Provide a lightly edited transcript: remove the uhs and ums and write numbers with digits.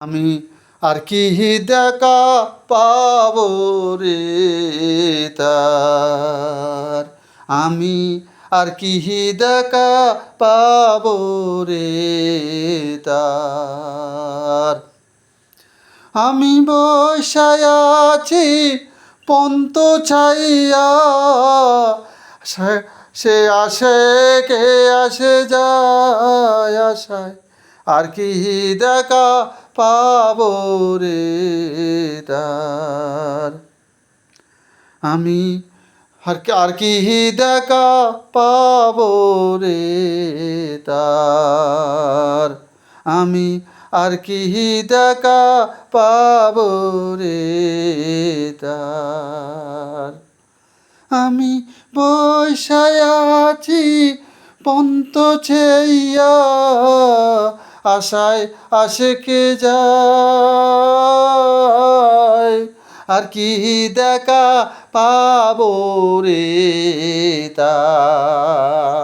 আমি আর কি দেখা পাবো রে তার, আমি আর কি দেখা পাবো রে তার। আমি বসায় আছি পন্ত ছাইয়া, সে আসে কে আসে যায় আশায়, আর কি দেখা পাবো রে তার। আমি আর কি দেখা পাবো রে তার, আমি আর কি দেখা পাবো রে তার। আমি বসায় আছি পন্ত ছেইয়া, আশায় আশেকে যায়, আর কি দেখা পাবো রে তার।